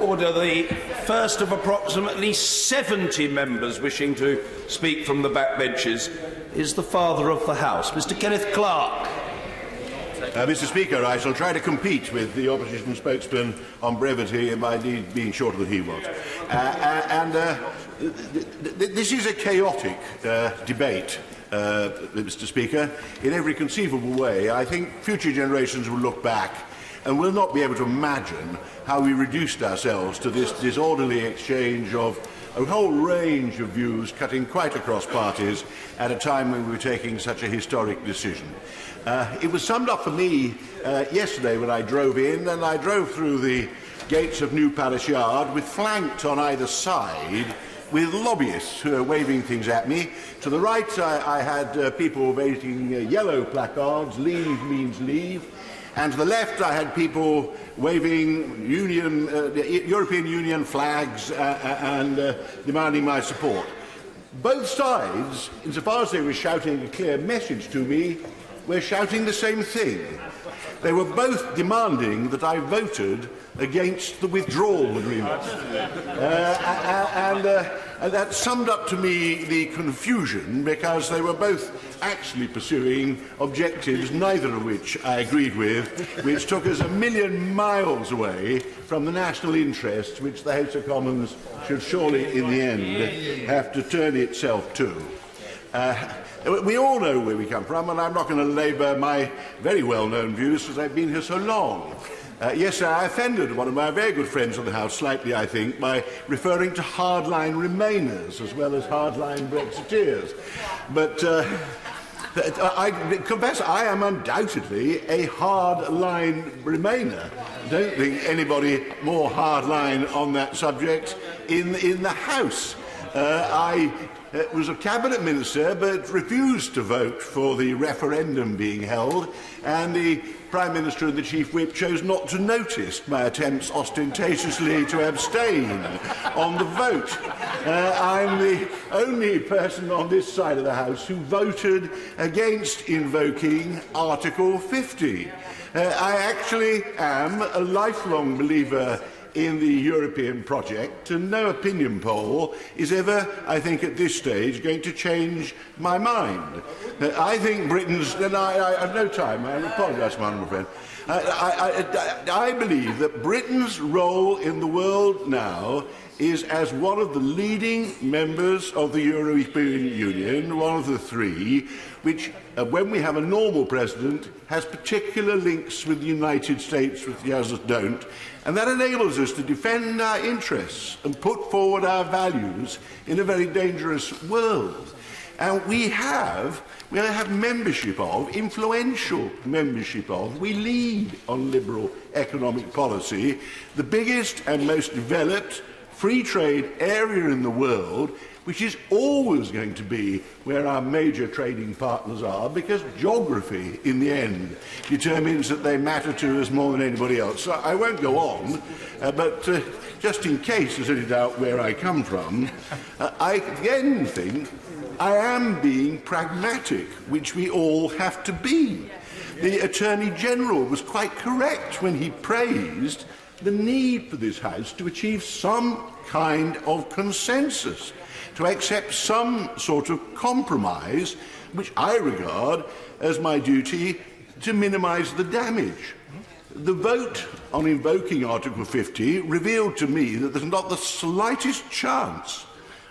Order. The first of approximately 70 members wishing to speak from the backbenches is the Father of the House, Mr. Kenneth Clarke. Mr. Speaker, I shall try to compete with the opposition spokesman on brevity and by indeed being shorter than he was. This is a chaotic debate, Mr. Speaker, in every conceivable way. I think future generations will look back and will not be able to imagine how we reduced ourselves to this disorderly exchange of a whole range of views cutting quite across parties at a time when we were taking such a historic decision. It was summed up for me yesterday when I drove in, and I drove through the gates of New Palace Yard with flanked on either side with lobbyists who are waving things at me. To the right I had people waving yellow placards, leave means leave. And to the left, I had people waving European Union flags and demanding my support. Both sides, insofar as they were shouting a clear message to me, were shouting the same thing. They were both demanding that I voted against the withdrawal agreement. And that summed up to me the confusion, because they were both actually pursuing objectives, neither of which I agreed with, which took us a million miles away from the national interests which the House of Commons should surely, in the end, have to turn itself to. We all know where we come from, and I'm not going to labour my very well-known views because I've been here so long. Yes, I offended one of my very good friends in the House, slightly, I think, by referring to hardline Remainers as well as hardline Brexiteers. But I confess I am undoubtedly a hardline Remainer. I don't think anybody more hardline on that subject in the House. I was a cabinet minister but refused to vote for the referendum being held, and the Prime Minister and the Chief Whip chose not to notice my attempts ostentatiously to abstain on the vote. I'm the only person on this side of the House who voted against invoking Article 50. I actually am a lifelong believer in the European project, and no opinion poll is ever, I think, at this stage, going to change my mind. I think Britain's... And I have no time, I apologise, my honourable friend. I believe that Britain's role in the world now is as one of the leading members of the European Union, one of the three, which, when we have a normal president, has particular links with the United States, which the others don't, and that enables us to defend our interests and put forward our values in a very dangerous world. And we have membership of, influential membership of, we lead on liberal economic policy, the biggest and most developed free trade area in the world, which is always going to be where our major trading partners are, because geography, in the end, determines that they matter to us more than anybody else. So I won't go on, but just in case there's any doubt where I come from, I again think I am being pragmatic, which we all have to be. The Attorney General was quite correct when he praised the need for this House to achieve some kind of consensus, to accept some sort of compromise, which I regard as my duty to minimise the damage. The vote on invoking Article 50 revealed to me that there's not the slightest chance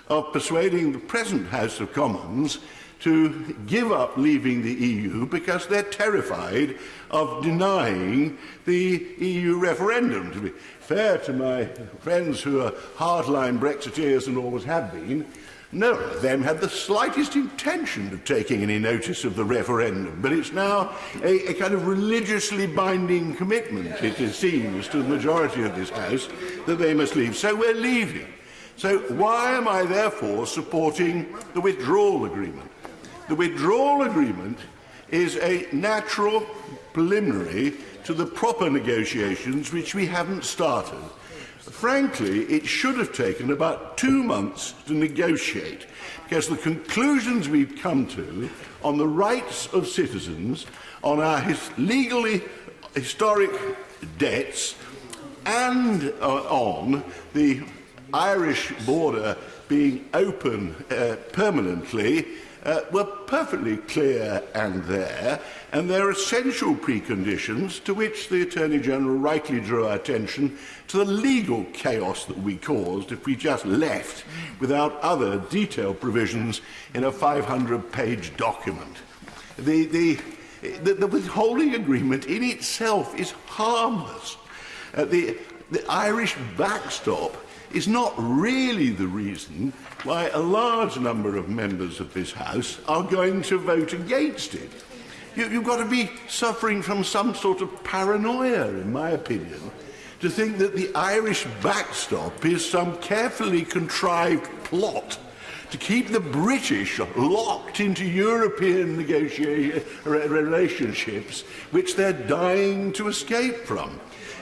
of persuading the present House of Commons to give up leaving the EU because they're terrified of denying the EU referendum. To be fair to my friends who are hardline Brexiteers and always have been, none of them had the slightest intention of taking any notice of the referendum, but it's now a kind of religiously binding commitment, it seems, to the majority of this House that they must leave. So we're leaving. So why am I therefore supporting the withdrawal agreement? The withdrawal agreement is a natural preliminary to the proper negotiations which we haven't started. Frankly, it should have taken about 2 months to negotiate, because the conclusions we've come to on the rights of citizens, on our legally historic debts, and on the Irish border being open permanently were perfectly clear and there, and they're essential preconditions to which the Attorney-General rightly drew our attention to the legal chaos that we caused if we just left without other detailed provisions in a 500-page document. The withholding agreement in itself is harmless. The Irish backstop is not really the reason why a large number of members of this House are going to vote against it. You've got to be suffering from some sort of paranoia, in my opinion, to think that the Irish backstop is some carefully contrived plot to keep the British locked into European relationships which they're dying to escape from.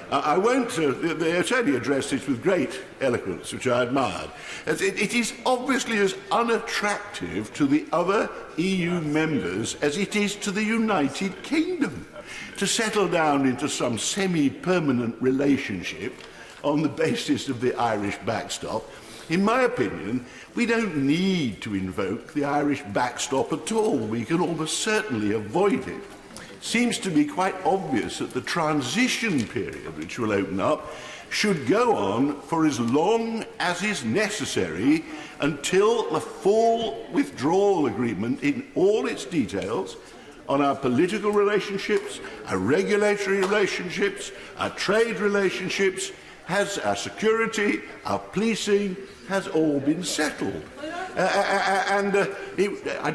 I won't. The Attorney addressed this with great eloquence, which I admired. It is obviously as unattractive to the other EU members as it is to the United Kingdom to settle down into some semi-permanent relationship on the basis of the Irish backstop. In my opinion, we don't need to invoke the Irish backstop at all. We can almost certainly avoid it. Seems to be quite obvious that the transition period which will open up should go on for as long as is necessary until the full withdrawal agreement in all its details on our political relationships, our regulatory relationships, our trade relationships, our security, our policing, has all been settled. I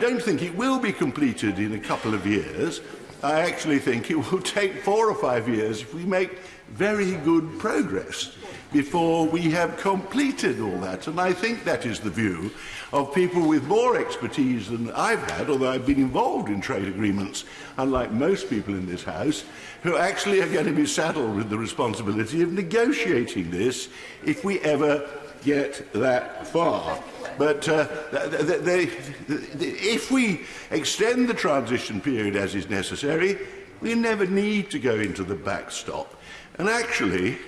don't think it will be completed in a couple of years. I actually think it will take 4 or 5 years if we make very good progress before we have completed all that. And I think that is the view of people with more expertise than I've had, although I've been involved in trade agreements, unlike most people in this House, who actually are going to be saddled with the responsibility of negotiating this if we ever get that far. But if we extend the transition period as is necessary, we never need to go into the backstop. And actually,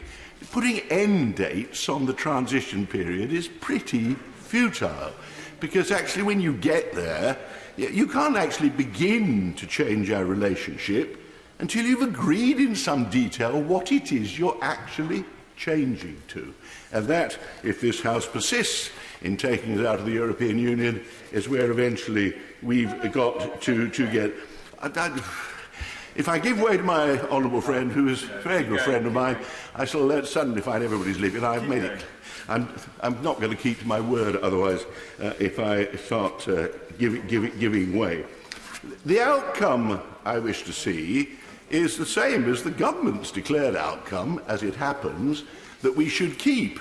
putting end dates on the transition period is pretty futile, because actually when you get there, you can't actually begin to change our relationship until you've agreed in some detail what it is you're actually changing to. And that, if this House persists in taking us out of the European Union, is where eventually we've got to get. If I give way to my honourable friend, who is a very good friend of mine, I shall suddenly find everybody's leaving. I've made it. I'm not going to keep to my word otherwise if I start giving way. The outcome I wish to see is the same as the government's declared outcome, as it happens, that we should keep,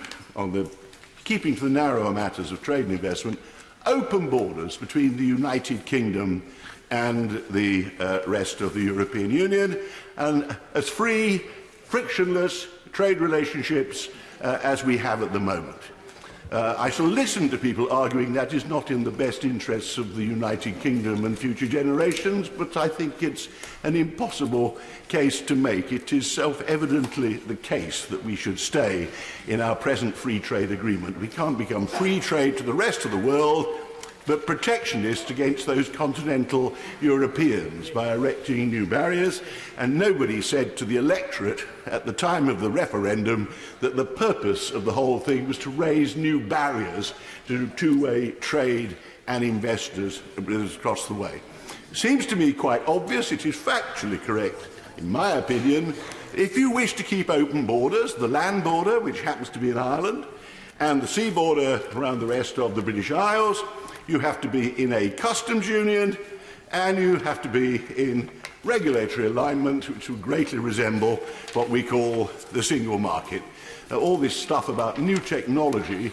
keeping to the narrower matters of trade and investment, open borders between the United Kingdom and the rest of the European Union, and as free, frictionless trade relationships as we have at the moment. I shall listen to people arguing that is not in the best interests of the United Kingdom and future generations, but I think it's an impossible case to make. It is self-evidently the case that we should stay in our present free trade agreement. We can't become free trade to the rest of the world, but protectionist against those continental Europeans by erecting new barriers, and nobody said to the electorate at the time of the referendum that the purpose of the whole thing was to raise new barriers to two-way trade and investors across the way. It seems to me quite obvious. It is factually correct, in my opinion. If you wish to keep open borders, the land border, which happens to be in Ireland, and the sea border around the rest of the British Isles, you have to be in a customs union, and you have to be in regulatory alignment, which would greatly resemble what we call the single market. All this stuff about new technology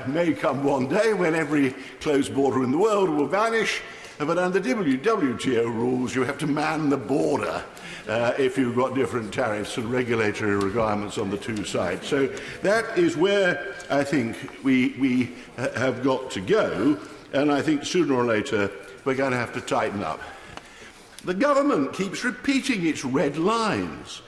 may come one day when every closed border in the world will vanish, but under WTO rules you have to man the border if you've got different tariffs and regulatory requirements on the two sides. So that is where I think we have got to go, and I think sooner or later we're going to have to tighten up. The government keeps repeating its red lines.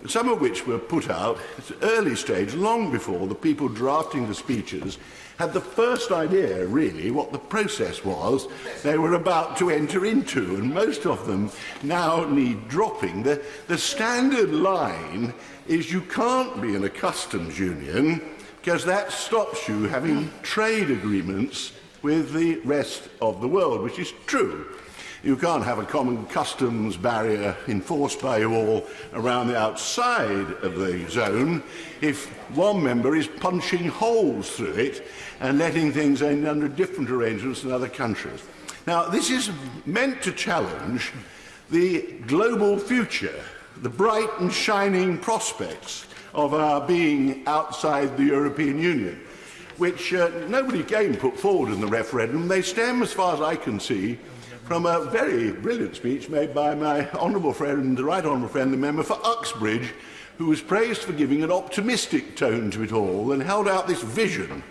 some of which were put out at an early stage, long before the people drafting the speeches had the first idea, really, what the process was they were about to enter into, and most of them now need dropping. The standard line is you can't be in a customs union because that stops you having trade agreements with the rest of the world, which is true. You can't have a common customs barrier enforced by you all around the outside of the zone if one member is punching holes through it and letting things end under different arrangements in other countries. Now, this is meant to challenge the global future, the bright and shining prospects of our being outside the European Union, which nobody again put forward in the referendum. They stem, as far as I can see, from a very brilliant speech made by my honourable friend, the right honourable friend, the member for Uxbridge, who was praised for giving an optimistic tone to it all and held out this vision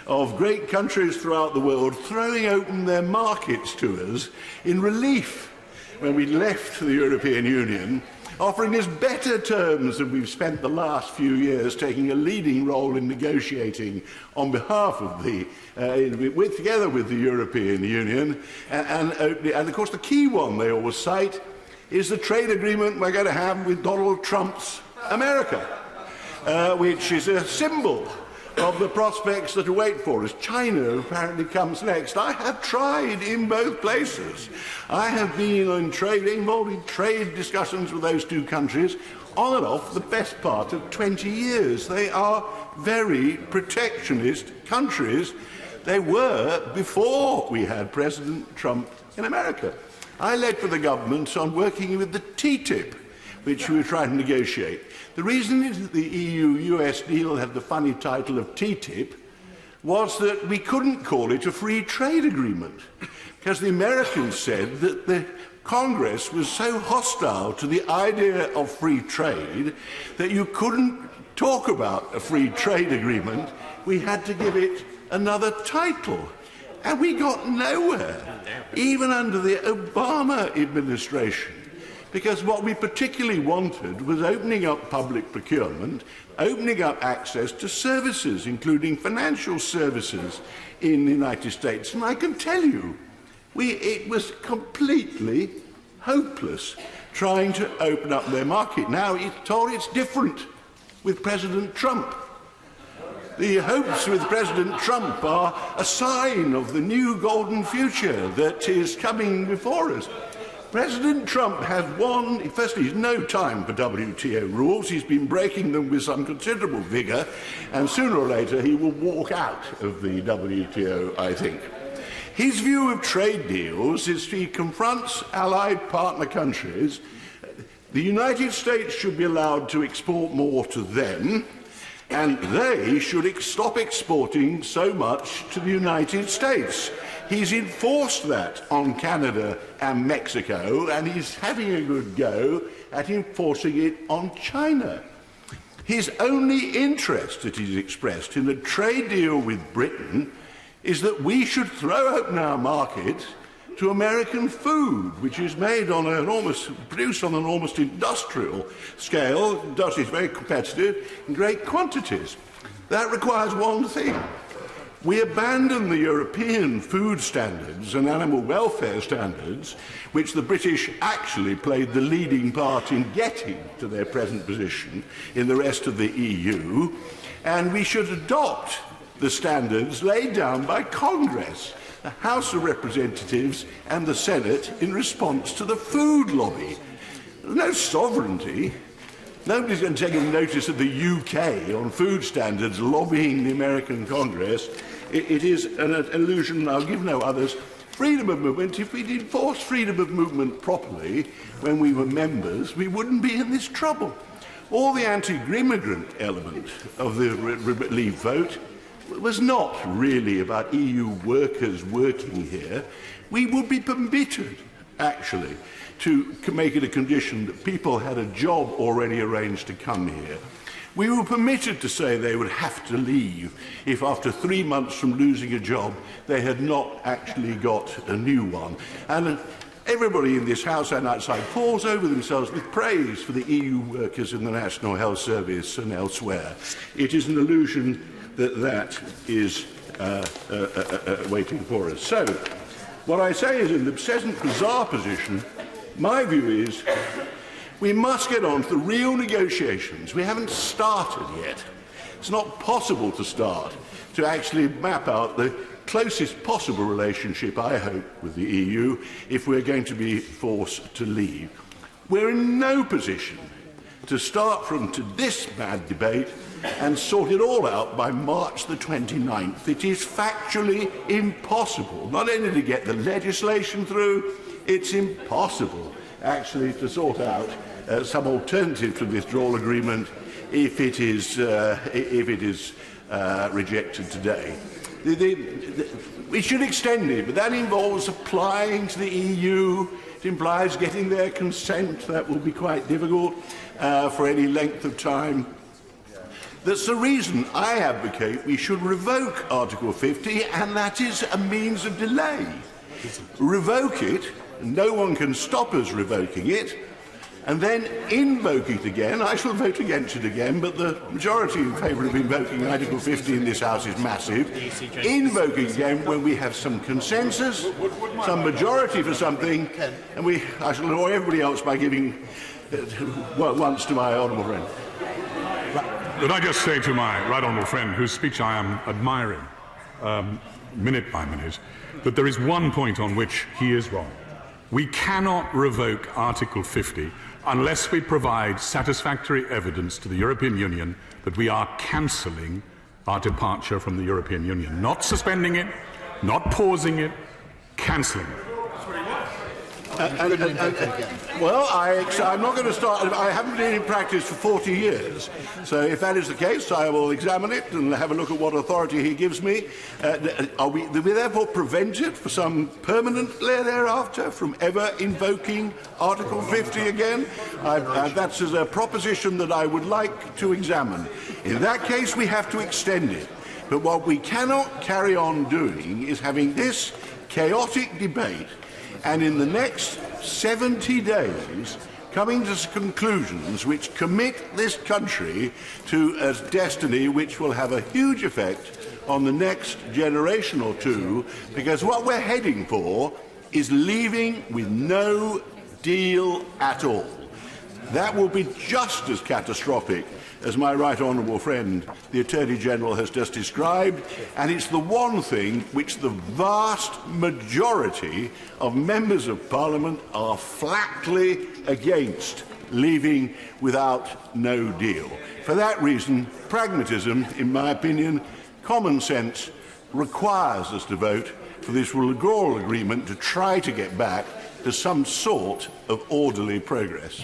of great countries throughout the world throwing open their markets to us in relief when we left the European Union, offering us better terms than we've spent the last few years taking a leading role in negotiating on behalf of the, together with the European Union. And of course the key one they always cite is the trade agreement we're going to have with Donald Trump's America, which is a symbol of the prospects that await for us. China apparently comes next. I have tried in both places. I have been involved in trade discussions with those two countries on and off the best part of 20 years. They are very protectionist countries. They were before we had President Trump in America. I led for the government on working with the TTIP, which we were trying to negotiate. The reason the EU-US deal had the funny title of TTIP was that we couldn't call it a free trade agreement, because the Americans said that the Congress was so hostile to the idea of free trade that you couldn't talk about a free trade agreement. We had to give it another title. And we got nowhere, even under the Obama administration. Because what we particularly wanted was opening up public procurement, opening up access to services, including financial services in the United States. And I can tell you, it was completely hopeless trying to open up their market. Now, it's different with President Trump. The hopes with President Trump are a sign of the new golden future that is coming before us. President Trump has firstly, he's no time for WTO rules. He's been breaking them with some considerable vigour, and sooner or later he will walk out of the WTO, I think. His view of trade deals is he confronts allied partner countries. The United States should be allowed to export more to them, and they should stop exporting so much to the United States. He's enforced that on Canada and Mexico, and he's having a good go at enforcing it on China. His only interest that he's expressed in a trade deal with Britain is that we should throw open our market to American food, which is made on produced on an almost industrial scale. It's very competitive in great quantities. That requires one thing. We abandon the European food standards and animal welfare standards, which the British actually played the leading part in getting to their present position in the rest of the EU, and we should adopt the standards laid down by Congress, the House of Representatives and the Senate, in response to the food lobby. There's no sovereignty. Nobody's going to take notice of the UK on food standards lobbying the American Congress. It is an illusion, I'll give no others. Freedom of movement, if we'd enforced freedom of movement properly when we were members, we wouldn't be in this trouble. All the anti-immigrant element of the Leave vote was not really about EU workers working here. We would be permitted, actually, to make it a condition that people had a job already arranged to come here. We were permitted to say they would have to leave if after 3 months from losing a job they had not actually got a new one. And Everybody in this House and outside falls over themselves with praise for the EU workers in the National Health Service and elsewhere. It is an illusion that that is waiting for us. So, what I say is, in the present bizarre position, my view is we must get on to the real negotiations. We haven't started yet. It's not possible to start to actually map out the closest possible relationship, I hope, with the EU if we're going to be forced to leave. We're in no position to start from this bad debate and sort it all out by March the 29th. It is factually impossible, not only to get the legislation through, it's impossible actually to sort out some alternative to the withdrawal agreement if it is rejected today. We should extend it, but that involves applying to the EU. It implies getting their consent. That will be quite difficult for any length of time. That's the reason I advocate we should revoke Article 50, and that is a means of delay. Revoke it, and no one can stop us revoking it, and then invoke it again. I shall vote against it again, but the majority in favour of invoking Article 50 in this House is massive. Invoke it again when we have some consensus, some majority for something, and I shall annoy everybody else by giving once to my honourable friend. Could I just say to my right honourable friend, whose speech I am admiring minute by minute, that there is one point on which he is wrong. We cannot revoke Article 50 unless we provide satisfactory evidence to the European Union that we are cancelling our departure from the European Union. Not suspending it, not pausing it, cancelling it. Well, I'm not going to start. I haven't been in practice for 40 years, so if that is the case, I will examine it and have a look at what authority he gives me. Do we therefore prevent it for some permanently thereafter from ever invoking Article 50 again? That's a proposition that I would like to examine. In that case, we have to extend it. But what we cannot carry on doing is having this chaotic debate and in the next 70 days coming to conclusions which commit this country to a destiny which will have a huge effect on the next generation or two, because what we're heading for is leaving with no deal at all. That will be just as catastrophic as my right honourable friend, the Attorney General, has just described, and it's the one thing which the vast majority of members of Parliament are flatly against, leaving without no deal. For that reason, pragmatism, in my opinion, common sense, requires us to vote for this withdrawal agreement to try to get back to some sort of orderly progress.